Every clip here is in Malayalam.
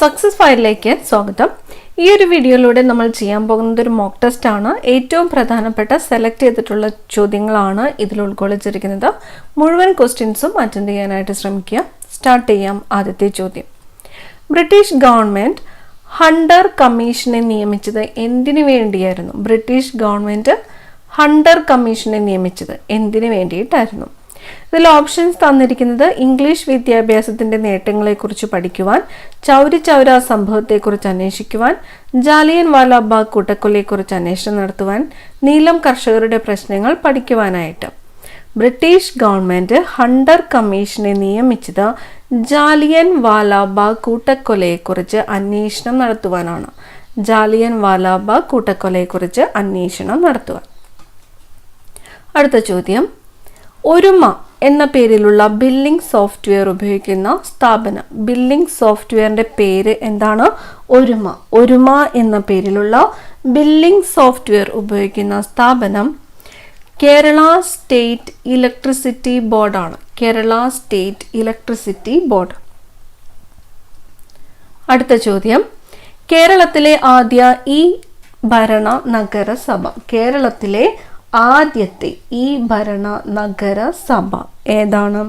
സക്സസ് ഫയലിലേക്ക് സ്വാഗതം. ഈ ഒരു വീഡിയോയിലൂടെ നമ്മൾ ചെയ്യാൻ പോകുന്നത് ഒരു മോക്ക് ടെസ്റ്റ് ആണ്. ഏറ്റവും പ്രധാനപ്പെട്ട സെലക്ട് ചെയ്തിട്ടുള്ള ചോദ്യങ്ങളാണ് ഇതിൽ ഉൾക്കൊള്ളിച്ചിരിക്കുന്നത്. മുഴുവൻ ക്വസ്റ്റ്യൻസും അറ്റൻഡ് ചെയ്യാനായിട്ട് ശ്രമിക്കുക. സ്റ്റാർട്ട് ചെയ്യാം. ആദ്യത്തെ ചോദ്യം, ബ്രിട്ടീഷ് ഗവൺമെന്റ് ഹണ്ടർ കമ്മീഷനെ നിയമിച്ചത് എന്തിനു വേണ്ടിയായിരുന്നു? ബ്രിട്ടീഷ് ഗവൺമെന്റ് ഹണ്ടർ കമ്മീഷനെ നിയമിച്ചത് എന്തിനു വേണ്ടിയിട്ടായിരുന്നു? ഇതിൽ ഓപ്ഷൻസ് തന്നിരിക്കുന്നത് ഇംഗ്ലീഷ് വിദ്യാഭ്യാസത്തിന്റെ നേട്ടങ്ങളെക്കുറിച്ച് പഠിക്കുവാൻ, ചൗരി ചൗര സംഭവത്തെക്കുറിച്ച് അന്വേഷിക്കുവാൻ, ജാലിയൻ വാലാബാഗ് കൂട്ടക്കൊലയെക്കുറിച്ച് അന്വേഷണം നടത്തുവാൻ, നീലം കർഷകരുടെ പ്രശ്നങ്ങൾ പഠിക്കുവാനായിട്ട്. ബ്രിട്ടീഷ് ഗവൺമെന്റ് ഹണ്ടർ കമ്മീഷനെ നിയമിച്ചത് ജാലിയൻ വാലാബാഗ് കൂട്ടക്കൊലയെക്കുറിച്ച് അന്വേഷണം നടത്തുവാനാണ്. ജാലിയൻ വാലാബാഗ് കൂട്ടക്കൊലയെക്കുറിച്ച് അന്വേഷണം നടത്തുവാൻ. അടുത്ത ചോദ്യം, ഒരുമ എന്ന പേരിലുള്ള ബില്ലിംഗ് സോഫ്റ്റ്വെയർ ഉപയോഗിക്കുന്ന സ്ഥാപനം. ബില്ലിംഗ് സോഫ്റ്റ്വെയറിന്റെ പേര് എന്താണ്? ഒരുമ. ഒരുമ എന്ന പേരിലുള്ള ബില്ലിംഗ് സോഫ്റ്റ്വെയർ ഉപയോഗിക്കുന്ന സ്ഥാപനം കേരള സ്റ്റേറ്റ് ഇലക്ട്രിസിറ്റി ബോർഡാണ്. Kerala state electricity board. അടുത്ത ചോദ്യം, കേരളത്തിലെ ആദ്യ ഇ ഭരണ നഗരസഭ. കേരളത്തിലെ ആദ്യത്തെ ഈ ഭരണ നഗരസഭ ഏതാണ്?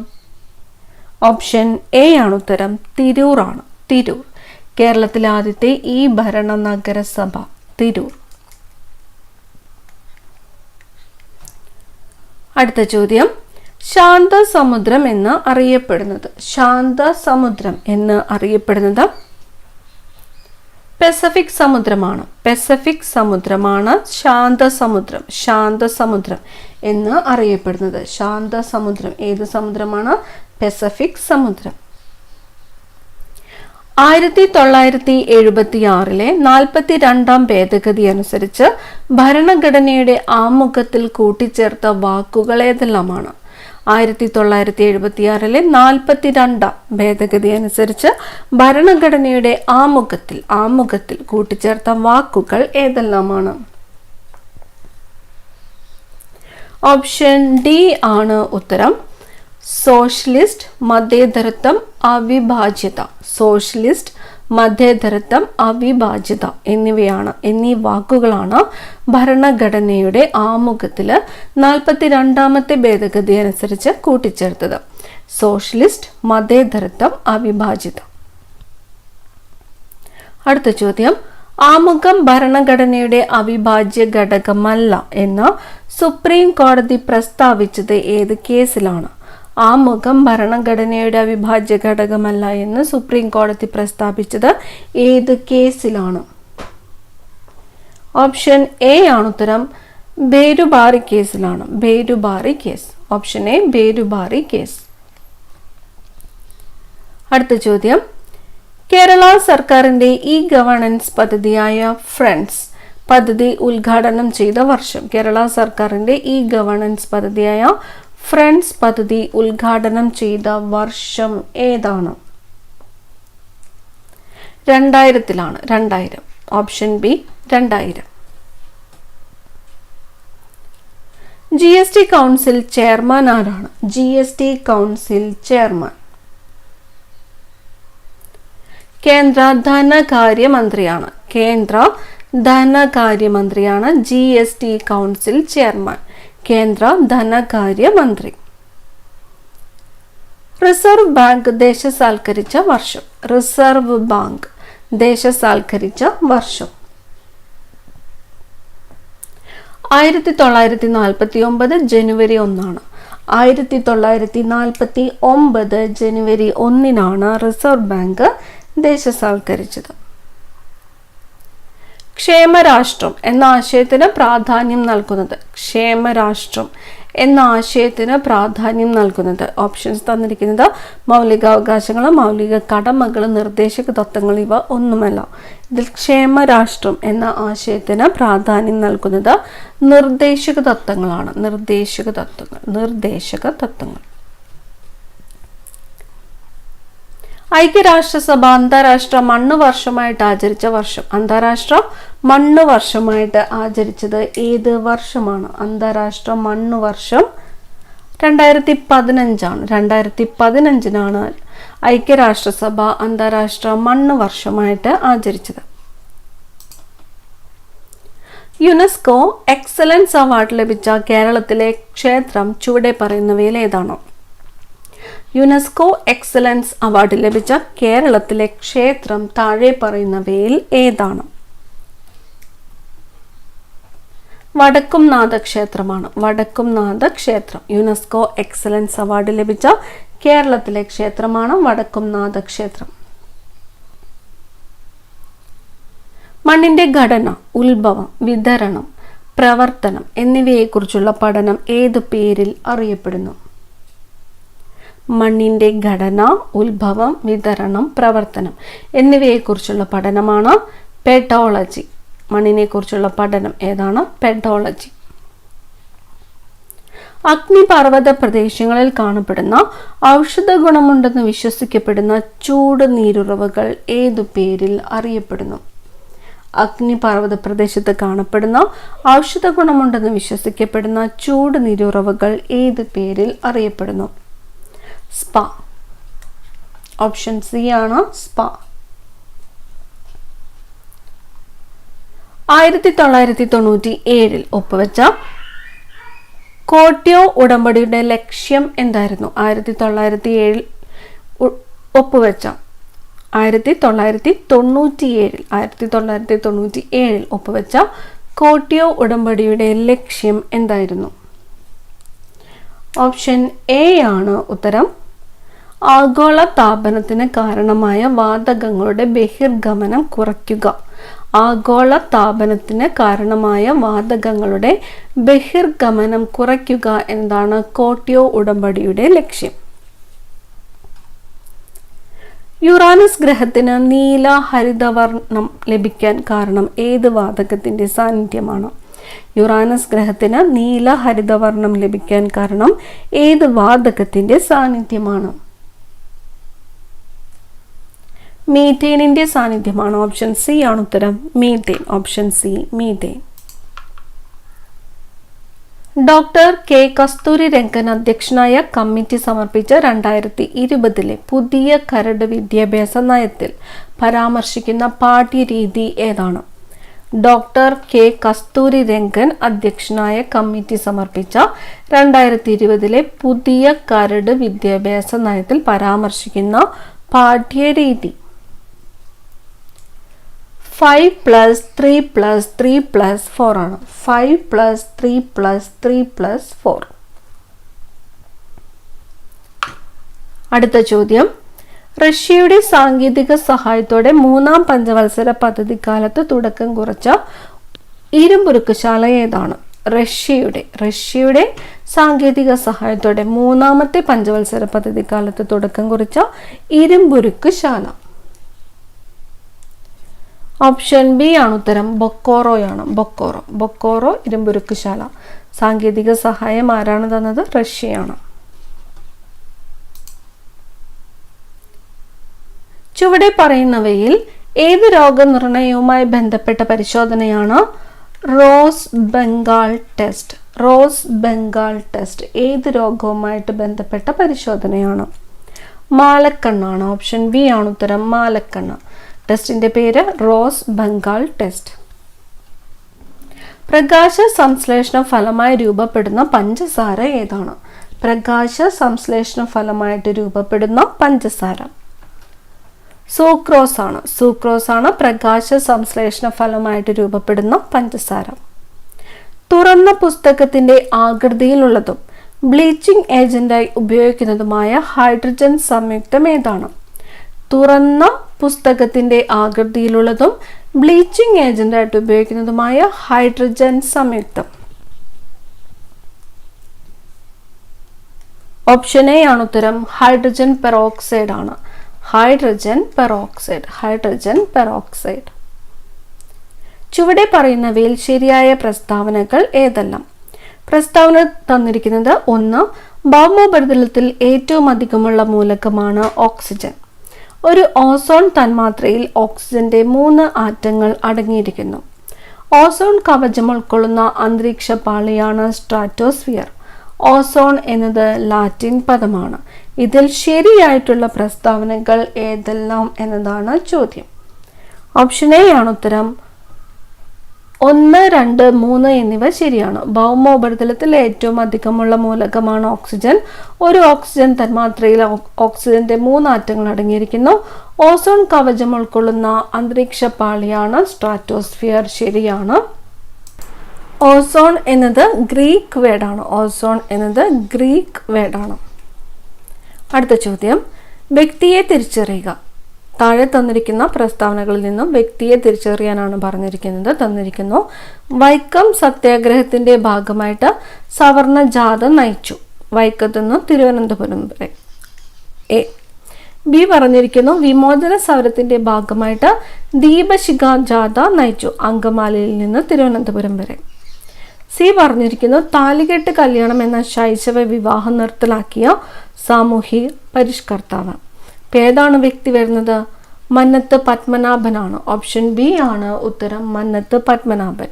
ഓപ്ഷൻ എ ആണ് ഉത്തരം. തിരൂർ ആണ്. തിരൂർ. കേരളത്തിലെ ആദ്യത്തെ ഈ ഭരണ നഗരസഭ തിരൂർ. അടുത്ത ചോദ്യം, ശാന്തസമുദ്രം എന്ന് അറിയപ്പെടുന്നത്. ശാന്തസമുദ്രം എന്ന് അറിയപ്പെടുന്നത് പസഫിക് സമുദ്രമാണ്. പസഫിക് സമുദ്രമാണ് ശാന്തസമുദ്രം. ശാന്തസമുദ്രം എന്ന് അറിയപ്പെടുന്നത്. ശാന്തസമുദ്രം ഏത് സമുദ്രമാണ്? പസഫിക് സമുദ്രം. 1976 42-ാം ഭേദഗതി അനുസരിച്ച് ഭരണഘടനയുടെ ആമുഖത്തിൽ കൂട്ടിച്ചേർത്ത വാക്കുകൾ ഏതെല്ലാമാണ്? 1976 42-ാം ഭേദഗതി അനുസരിച്ച് ഭരണഘടനയുടെ ആമുഖത്തിൽ കൂട്ടിച്ചേർത്ത വാക്കുകൾ ഏതെല്ലാമാണ്? ഓപ്ഷൻ ഡി ആണ് ഉത്തരം. സോഷ്യലിസ്റ്റ്, മതേതരത്വം, അവിഭാജ്യത. സോഷ്യലിസ്റ്റ്, മതേതരത്വം, അവിഭാജ്യത എന്നീ വാക്കുകളാണ് ഭരണഘടനയുടെ ആമുഖത്തിൽ 42-ാമത്തെ ഭേദഗതി അനുസരിച്ച് കൂട്ടിച്ചേർത്തത്. സോഷ്യലിസ്റ്റ്, മതേതരത്വം, അവിഭാജ്യത. അടുത്ത ചോദ്യം, ആമുഖം ഭരണഘടനയുടെ അവിഭാജ്യ ഘടകമല്ല എന്ന് സുപ്രീം കോടതി പ്രസ്താവിച്ചത് ഏത് കേസിലാണ്? ആമുഖം ഭരണഘടനയുടെ അവിഭാജ്യ ഘടകമല്ല എന്ന് സുപ്രീം കോടതി പ്രസ്താവിച്ചത് ഏത് കേസിലാണ്? ഓപ്ഷൻ എ ആണ് ഉത്തരം. ബേരുബാറി കേസിലാണ്. Berubari case. Option A, Berubari case. അടുത്ത ചോദ്യം, കേരള സർക്കാരിന്റെ ഇ ഗവേണൻസ് പദ്ധതിയായ ഫ്രണ്ട്സ് പദ്ധതി ഉദ്ഘാടനം ചെയ്ത വർഷം. കേരള സർക്കാരിന്റെ ഇ ഗവേണൻസ് പദ്ധതിയായ ഫ്രണ്ട്സ് പദ്ധതി ഉദ്ഘാടനം ചെയ്ത വർഷം ഏതാണ്? 2000-ലാണ്. 2000. Option B, 2000. GST council chairman ആരാണ്? GST കൗൺസിൽ ചെയർമാൻ കേന്ദ്ര ധനകാര്യമന്ത്രിയാണ്. കേന്ദ്ര ധനകാര്യമന്ത്രിയാണ് GST കൗൺസിൽ ചെയർമാൻ. കേന്ദ്ര ധനകാര്യമന്ത്രി. റിസർവ് ബാങ്ക് ദേശസാൽക്കരിച്ച വർഷം. റിസർവ് ബാങ്ക് ദേശസാൽക്കരിച്ച വർഷം 1949 ജനുവരി 1. 1949 ജനുവരി 1 റിസർവ് ബാങ്ക് ദേശസാൽക്കരിച്ചത്. ക്ഷേമരാഷ്ട്രം എന്ന ആശയത്തിന് പ്രാധാന്യം നൽകുന്നത്. ക്ഷേമരാഷ്ട്രം എന്ന ആശയത്തിന് പ്രാധാന്യം നൽകുന്നത്. ഓപ്ഷൻസ് തന്നിരിക്കുന്നത് മൗലികാവകാശങ്ങൾ, മൗലിക കടമകൾ, നിർദ്ദേശക തത്വങ്ങൾ. ഇവ ഒന്നുമല്ല. ഇതിൽ ക്ഷേമരാഷ്ട്രം എന്ന ആശയത്തിന് പ്രാധാന്യം നൽകുന്നത് നിർദ്ദേശക തത്വങ്ങളാണ്. നിർദ്ദേശക തത്വങ്ങൾ. ഐക്യരാഷ്ട്രസഭ അന്താരാഷ്ട്ര മണ്ണ് വർഷമായിട്ട് ആചരിച്ച വർഷം. അന്താരാഷ്ട്ര മണ്ണ് വർഷമായിട്ട് ആചരിച്ചത് ഏത് വർഷമാണ്? അന്താരാഷ്ട്ര മണ്ണ് വർഷം 2015 ആണ്. 2015 ഐക്യരാഷ്ട്രസഭ അന്താരാഷ്ട്ര മണ്ണ് വർഷമായിട്ട് ആചരിച്ചത്? യുനെസ്കോ എക്സലൻസ് അവാർഡ് ലഭിച്ച കേരളത്തിലെ ക്ഷേത്രം ചുവടെ പറയുന്നവയിൽ ഏതാണ്? യുനെസ്കോ എക്സലൻസ് അവാർഡ് ലഭിച്ച കേരളത്തിലെ ക്ഷേത്രം താഴെ പറയുന്നവയിൽ ഏതാണ്? വടക്കുംനാഥ ക്ഷേത്രമാണ്. വടക്കുംനാഥ ക്ഷേത്രം യുനെസ്കോ എക്സലൻസ് അവാർഡ് ലഭിച്ച കേരളത്തിലെ ക്ഷേത്രമാണ് വടക്കുംനാഥ ക്ഷേത്രം. മണ്ണിന്റെ ഘടന, ഉത്ഭവം, വിതരണം, പ്രവർത്തനം എന്നിവയെക്കുറിച്ചുള്ള പഠനം ഏതു പേരിൽ അറിയപ്പെടുന്നു? മണ്ണിന്റെ ഘടന, ഉത്ഭവം, വിതരണം, പ്രവർത്തനം എന്നിവയെക്കുറിച്ചുള്ള പഠനമാണ് പെഡോളജി. മണ്ണിനെ കുറിച്ചുള്ള പഠനം ഏതാണ്? പെഡോളജി. അഗ്നിപർവ്വത പ്രദേശങ്ങളിൽ കാണപ്പെടുന്ന ഔഷധ ഗുണമുണ്ടെന്ന് വിശ്വസിക്കപ്പെടുന്ന ചൂട് നീരുറവുകൾ ഏതു പേരിൽ അറിയപ്പെടുന്നു? അഗ്നിപർവ്വത പ്രദേശത്ത് കാണപ്പെടുന്ന ഔഷധ ഗുണമുണ്ടെന്ന് വിശ്വസിക്കപ്പെടുന്ന ചൂട് നീരുറവുകൾ ഏത് പേരിൽ അറിയപ്പെടുന്നു? സ്പാ. ഓപ്ഷൻ സി ആണ് സ്പാ. 1997 ഒപ്പുവെച്ച ക്യോട്ടോ ഉടമ്പടിയുടെ ലക്ഷ്യം എന്തായിരുന്നു? 1997 ഒപ്പുവെച്ച 1997 ഒപ്പുവെച്ച ക്യോട്ടോ ഉടമ്പടിയുടെ ലക്ഷ്യം എന്തായിരുന്നു? ഓപ്ഷൻ എ ആണ് ഉത്തരം. ആഗോള താപനത്തിന് കാരണമായ വാതകങ്ങളുടെ ബഹിർഗമനം കുറയ്ക്കുക. ആഗോള താപനത്തിന് കാരണമായ വാതകങ്ങളുടെ ബഹിർഗമനം കുറയ്ക്കുക എന്നതാണ് ക്യോട്ടോ ഉടമ്പടിയുടെ ലക്ഷ്യം. യുറാനസ് ഗ്രഹത്തിന് നീല ഹരിതവർണം ലഭിക്കാൻ കാരണം ഏത് വാതകത്തിന്റെ സാന്നിധ്യമാണ്? യുറാനസ് ഗ്രഹത്തിന് നീല ഹരിതവർണം ലഭിക്കാൻ കാരണം ഏത് വാതകത്തിന്റെ സാന്നിധ്യമാണ്? മീഥേനിന്റെ സാന്നിധ്യമാണ്. ഓപ്ഷൻ സി ആണ് ഉത്തരം. Methane. Option C methane. Doctor K Kasturirangan അധ്യക്ഷനായ കമ്മിറ്റി സമർപ്പിച്ച 2020 പുതിയ കരട് വിദ്യാഭ്യാസ നയത്തിൽ പരാമർശിക്കുന്ന പാഠ്യരീതി ഏതാണ്? ഡോക്ടർ കെ കസ്തൂരിരംഗൻ അധ്യക്ഷനായ കമ്മിറ്റി സമർപ്പിച്ച 2020 പുതിയ കരട് വിദ്യാഭ്യാസ നയത്തിൽ പരാമർശിക്കുന്ന പാഠ്യരീതി 5+3+3+4 ആണ്. 5+3+3+4. അടുത്ത ചോദ്യം, റഷ്യയുടെ സാങ്കേതിക സഹായത്തോടെ 3ാം പഞ്ചവത്സര പദ്ധതിക്കാലത്ത് തുടക്കം കുറിച്ച ഇരുമ്പുരുക്കുശാല ഏതാണ്? റഷ്യയുടെ സാങ്കേതിക സഹായത്തോടെ 3ാമത്തെ പഞ്ചവത്സര പദ്ധതിക്കാലത്ത് തുടക്കം കുറിച്ച ഇരുമ്പുരുക്കുശാല. ഓപ്ഷൻ ബി ആണ് ഉത്തരം. ബൊക്കോറോയാണ്. ബൊക്കോറോ ഇരുമ്പുരുക്കുശാല. സാങ്കേതിക സഹായം ആരാണ് തന്നത്? റഷ്യയാണ്. ചുവടെ പറയുന്നവയിൽ ഏത് രോഗനിർണയവുമായി ബന്ധപ്പെട്ട പരിശോധനയാണ് rose Bengal test? Rose Bengal test ഏത് രോഗവുമായിട്ട് ബന്ധപ്പെട്ട പരിശോധനയാണ്? മാലക്കണ്ണാണ്. ഓപ്ഷൻ ബി ആണ് ഉത്തരം. മാലക്കണ്ണ്. ടെസ്റ്റിന്റെ പേര് റോസ് ബംഗാൾ ടെസ്റ്റ്. പ്രകാശ സംശ്ലേഷണ ഫലമായി രൂപപ്പെടുന്ന പഞ്ചസാര ഏതാണ്? പ്രകാശ സംശ്ലേഷണ ഫലമായിട്ട് രൂപപ്പെടുന്ന പഞ്ചസാര സൂക്രോസ് ആണ്. സൂക്രോസ് ആണ് പ്രകാശ സംശ്ലേഷണ ഫലമായിട്ട് രൂപപ്പെടുന്ന പഞ്ചസാര. തുറന്ന പുസ്തകത്തിന്റെ ആകൃതിയിലുള്ളതും ബ്ലീച്ചിങ് ഏജന്റായി ഉപയോഗിക്കുന്നതുമായ ഹൈഡ്രജൻ സംയുക്തം ഏതാണ്? തുറന്ന പുസ്തകത്തിന്റെ ആകൃതിയിലുള്ളതും ബ്ലീച്ചിങ് ഏജന്റായിട്ട് ഉപയോഗിക്കുന്നതുമായ ഹൈഡ്രജൻ സംയുക്തം. ഓപ്ഷൻ എ ആണ് ഉത്തരം. ഹൈഡ്രജൻ പെറോക്സൈഡ് ആണ്. Hydrogen peroxide. ചുവടെ പറയുന്നവയിൽ ശരിയായ പ്രസ്താവനകൾ ഏതെല്ലാം? പ്രസ്താവന തന്നിരിക്കുന്നത് 1. ഭൗമോപരിതലത്തിൽ ഏറ്റവും അധികമുള്ള മൂലകമാണ് ഓക്സിജൻ. ഒരു ഓസോൺ തന്മാത്രയിൽ ഓക്സിജന്റെ 3 ആറ്റങ്ങൾ അടങ്ങിയിരിക്കുന്നു. ഓസോൺ കവചം ഉൾക്കൊള്ളുന്ന അന്തരീക്ഷ പാളിയാണ് സ്ട്രാറ്റോസ്ഫിയർ. ഓസോൺ എന്നത് ലാറ്റിൻ പദമാണ്. ഇതിൽ ശരിയായിട്ടുള്ള പ്രസ്താവനകൾ ഏതെല്ലാം എന്നതാണ് ചോദ്യം. ഓപ്ഷൻ എ ആണ് ഉത്തരം. 1, 2, 3 എന്നിവ ശരിയാണ്. ഭൗമോപരിതലത്തിൽ ഏറ്റവും അധികമുള്ള മൂലകമാണ് ഓക്സിജൻ. ഒരു ഓക്സിജൻ തന്മാത്രയിൽ ഓക്സിജന്റെ 3 ആറ്റങ്ങൾ അടങ്ങിയിരിക്കുന്നു. ഓസോൺ കവചം ഉൾക്കൊള്ളുന്ന അന്തരീക്ഷ പാളിയാണ് സ്ട്രാറ്റോസ്ഫിയർ. ശരിയാണ്. ഓസോൺ എന്നത് ഗ്രീക്ക് വേർഡാണ്. ഓസോൺ എന്നത് ഗ്രീക്ക് വേർഡാണ്. അടുത്ത ചോദ്യം, വ്യക്തിയെ തിരിച്ചറിയുക. താഴെ തന്നിരിക്കുന്ന പ്രസ്താവനകളിൽ നിന്നും വ്യക്തിയെ തിരിച്ചറിയാനാണ് പറഞ്ഞിരിക്കുന്നത്. തന്നിരിക്കുന്നു, വൈക്കം സത്യാഗ്രഹത്തിന്റെ ഭാഗമായിട്ട് സവർണ ജാഥ നയിച്ചു. വൈക്കത്തു നിന്ന് തിരുവനന്തപുരം വരെ. എ. ബി പറഞ്ഞിരിക്കുന്നു, വിമോചന സമരത്തിന്റെ ഭാഗമായിട്ട് ദീപശിഖ ജാഥ നയിച്ചു. അങ്കമാലിയിൽ നിന്ന് തിരുവനന്തപുരം വരെ. സി പറഞ്ഞിരിക്കുന്നു, താലികെട്ട് കല്യാണം എന്ന ശൈശവ വിവാഹം നിർത്തലാക്കിയ സാമൂഹിക പരിഷ്കർത്താവ്. ഏതാണ് വ്യക്തി വരുന്നത്? മന്നത്ത് പത്മനാഭനാണ്. ഓപ്ഷൻ ബി ആണ് ഉത്തരം. മന്നത്ത് പത്മനാഭൻ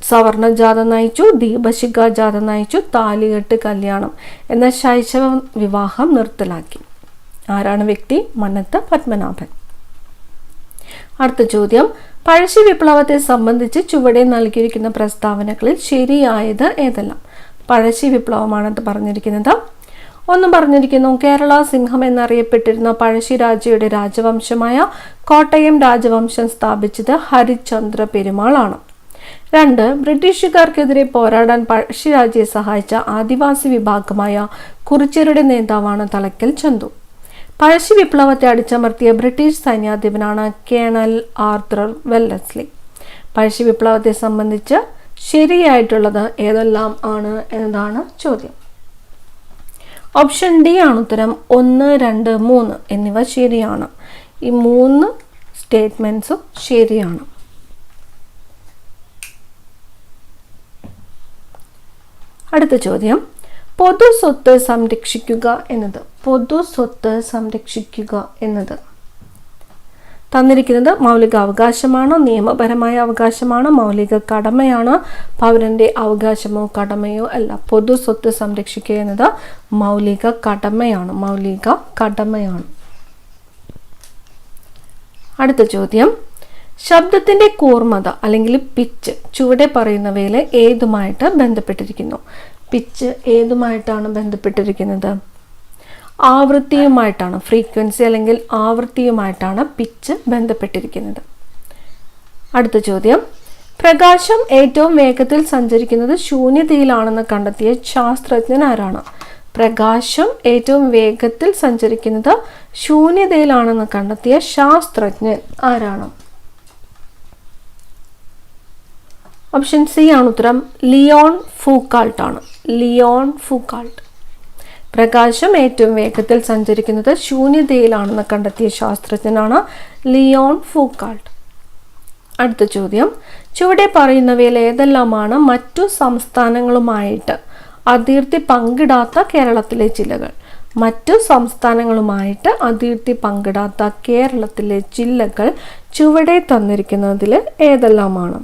സവർണ ജാഥ നയിച്ചു, ദീപശിഖ ജാഥ നയിച്ചു, താലികെട്ട് കല്യാണം എന്ന ശൈശവ വിവാഹം നിർത്തലാക്കി. ആരാണ് വ്യക്തി? മന്നത്ത് പത്മനാഭൻ. അടുത്ത ചോദ്യം, പഴശ്ശി വിപ്ലവത്തെ സംബന്ധിച്ച് ചുവടെ നൽകിയിരിക്കുന്ന പ്രസ്താവനകളിൽ ശരിയായത് ഏതെല്ലാം? പഴശ്ശി വിപ്ലവമാണെന്ന് പറഞ്ഞിരിക്കുന്നത്. ഒന്നും പറഞ്ഞിരിക്കുന്നു, കേരള സിംഹം എന്നറിയപ്പെട്ടിരുന്ന പഴശ്ശി രാജയുടെ രാജവംശമായ കോട്ടയം രാജവംശം സ്ഥാപിച്ചത് ഹരിചന്ദ്ര പെരുമാളാണ്. 2, ബ്രിട്ടീഷുകാർക്കെതിരെ പോരാടാൻ പഴശ്ശിരാജയെ സഹായിച്ച ആദിവാസി വിഭാഗമായ കുറിച്യരുടെ നേതാവാണ് തലക്കൽ ചന്തു. പഴശ്ശി വിപ്ലവത്തെ അടിച്ചമർത്തിയ ബ്രിട്ടീഷ് സൈന്യാധിപനാണ് കേണൽ ആർത്രർ വെല്ലസ്ലി. പഴശ്ശി വിപ്ലവത്തെ സംബന്ധിച്ച് ശരിയായിട്ടുള്ളത് ഏതെല്ലാം ആണ് എന്നതാണ് ചോദ്യം. ഓപ്ഷൻ ഡി ആണ് ഉത്തരം. 1, 2, 3 എന്നിവ ശരിയാണ്. ഈ 3 സ്റ്റേറ്റ്മെന്റ്സും ശരിയാണ്. അടുത്ത ചോദ്യം, പൊതു സ്വത്ത് സംരക്ഷിക്കുക എന്നത്. പൊതു സ്വത്ത് സംരക്ഷിക്കുക എന്നത് തന്നിരിക്കുന്നത് മൗലിക അവകാശമാണ്, നിയമപരമായ അവകാശമാണ്, മൗലിക കടമയാണ്, പൗരന്റെ അവകാശമോ കടമയോ അല്ല. പൊതു സ്വത്ത് സംരക്ഷിക്കുക എന്നത് മൗലിക കടമയാണ്. മൗലിക കടമയാണ്. അടുത്ത ചോദ്യം, ശബ്ദത്തിന്റെ കൂർമ്മത അല്ലെങ്കിൽ പിച്ച് ചുവടെ പറയുന്നവയിൽ ഏതുമായിട്ട് ബന്ധപ്പെട്ടിരിക്കുന്നു? പിച്ച് ഏതുമായിട്ടാണ് ബന്ധപ്പെട്ടിരിക്കുന്നത്? ആവൃത്തിയുമായിട്ടാണ്. ഫ്രീക്വൻസി അല്ലെങ്കിൽ ആവൃത്തിയുമായിട്ടാണ് പിച്ച് ബന്ധപ്പെട്ടിരിക്കുന്നത്. അടുത്ത ചോദ്യം, പ്രകാശം ഏറ്റവും വേഗത്തിൽ സഞ്ചരിക്കുന്നത് ശൂന്യതയിലാണെന്ന് കണ്ടെത്തിയ ശാസ്ത്രജ്ഞൻ ആരാണ്? പ്രകാശം ഏറ്റവും വേഗത്തിൽ സഞ്ചരിക്കുന്നത് ശൂന്യതയിലാണെന്ന് കണ്ടെത്തിയ ശാസ്ത്രജ്ഞൻ ആരാണ്? ഓപ്ഷൻ സി ആണ് ഉത്തരം. ലിയോൺ ഫൂക്കാൾട്ട് ആണ്. ലിയോൺ ഫൂക്കാൾട്ട്. പ്രകാശം ഏറ്റവും വേഗത്തിൽ സഞ്ചരിക്കുന്നത് ശൂന്യതയിലാണെന്ന് കണ്ടെത്തിയ ശാസ്ത്രജ്ഞനാണ് ലിയോൺ ഫൂക്കാൾട്ട്. അടുത്ത ചോദ്യം, ചുവടെ പറയുന്നവയിൽ ഏതെല്ലാമാണ് മറ്റു സംസ്ഥാനങ്ങളുമായിട്ട് അതിർത്തി പങ്കിടാത്ത കേരളത്തിലെ ജില്ലകൾ? മറ്റു സംസ്ഥാനങ്ങളുമായിട്ട് അതിർത്തി പങ്കിടാത്ത കേരളത്തിലെ ജില്ലകൾ ചുവടെ തന്നിരിക്കുന്നതിൽ ഏതെല്ലാമാണ്?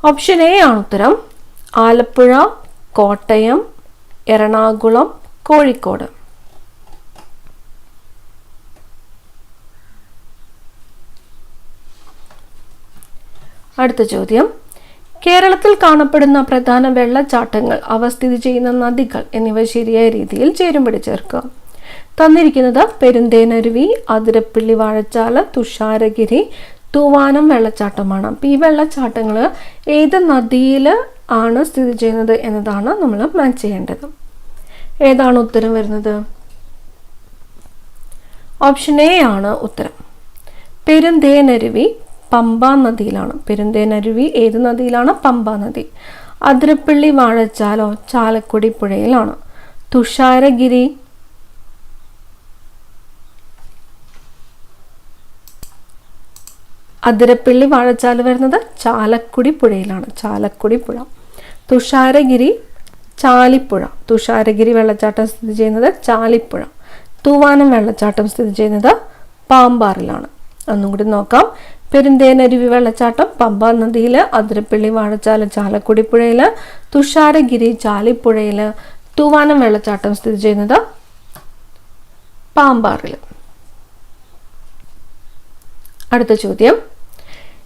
ഓപ്ഷൻ എ ആണ് ഉത്തരം. ആലപ്പുഴ, കോട്ടയം, എറണാകുളം, കോഴിക്കോട്. അടുത്ത ചോദ്യം, കേരളത്തിൽ കാണപ്പെടുന്ന പ്രധാന വെള്ളച്ചാട്ടങ്ങൾ, അവ സ്ഥിതി ചെയ്യുന്ന നദികൾ എന്നിവ ശരിയായ രീതിയിൽ ചേരുംപടി ചേർക്കുക. തന്നിരിക്കുന്നത് പെരുന്തേനരുവി, അതിരപ്പിള്ളി വാഴച്ചാൽ, തുഷാരഗിരി, തൂവാനം വെള്ളച്ചാട്ടമാണ്. അപ്പം ഈ വെള്ളച്ചാട്ടങ്ങൾ ഏത് നദിയിൽ ആണ് സ്ഥിതി ചെയ്യുന്നത് എന്നതാണ് നമ്മൾ മാച്ച് ചെയ്യേണ്ടത്. ഏതാണ് ഉത്തരം വരുന്നത്? ഓപ്ഷൻ എ ആണ് ഉത്തരം. പെരുന്തേനരുവി പമ്പ നദിയിലാണ്. പെരുന്തേനരുവി ഏത് നദിയിലാണ്? പമ്പ നദി. അതിരപ്പള്ളി വാഴച്ചാലോ ചാലക്കുടി പുഴയിലാണ്. തുഷാരഗിരി അതിരപ്പള്ളി വാഴച്ചാൽ വരുന്നത് ചാലക്കുടി പുഴയിലാണ്. ചാലക്കുടി പുഴ. തുഷാരഗിരി ചാലിപ്പുഴ. തുഷാരഗിരി വെള്ളച്ചാട്ടം സ്ഥിതി ചെയ്യുന്നത് ചാലിപ്പുഴ. തൂവാനം വെള്ളച്ചാട്ടം സ്ഥിതി ചെയ്യുന്നത് പാമ്പാറിലാണ്. ഒന്നും കൂടി നോക്കാം. പെരുന്തേനരുവി വെള്ളച്ചാട്ടം പമ്പ നദിയിൽ, അതിരപ്പള്ളി വാഴച്ചാൽ ചാലക്കുടി പുഴയിൽ, തുഷാരഗിരി ചാലിപ്പുഴയിൽ, തൂവാനം വെള്ളച്ചാട്ടം സ്ഥിതി ചെയ്യുന്നത് പാമ്പാറിൽ. അടുത്ത ചോദ്യം,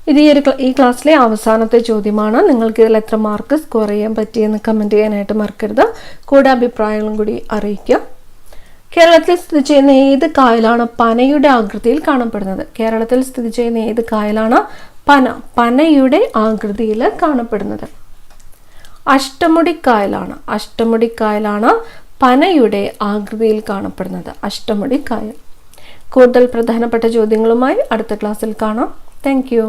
ഇത് ഈ ക്ലാസ്സിലെ അവസാനത്തെ ചോദ്യമാണ്. നിങ്ങൾക്ക് ഇതിൽ എത്ര മാർക്ക് സ്കോർ ചെയ്യാൻ പറ്റിയെന്ന് കമൻറ്റ് ചെയ്യാനായിട്ട് മറക്കരുത്. കൂടെ അഭിപ്രായങ്ങളും കൂടി അറിയിക്കുക. കേരളത്തിൽ സ്ഥിതി ചെയ്യുന്ന ഏത് കായലാണ് പനയുടെ ആകൃതിയിൽ കാണപ്പെടുന്നത്? കേരളത്തിൽ സ്ഥിതി ചെയ്യുന്ന ഏത് കായലാണ് പനയുടെ ആകൃതിയിൽ കാണപ്പെടുന്നത്? അഷ്ടമുടിക്കായലാണ്. അഷ്ടമുടിക്കായലാണ് പനയുടെ ആകൃതിയിൽ കാണപ്പെടുന്നത്. അഷ്ടമുടിക്കായൽ. കൂടുതൽ പ്രധാനപ്പെട്ട ചോദ്യങ്ങളുമായി അടുത്ത ക്ലാസ്സിൽ കാണാം. Thank you.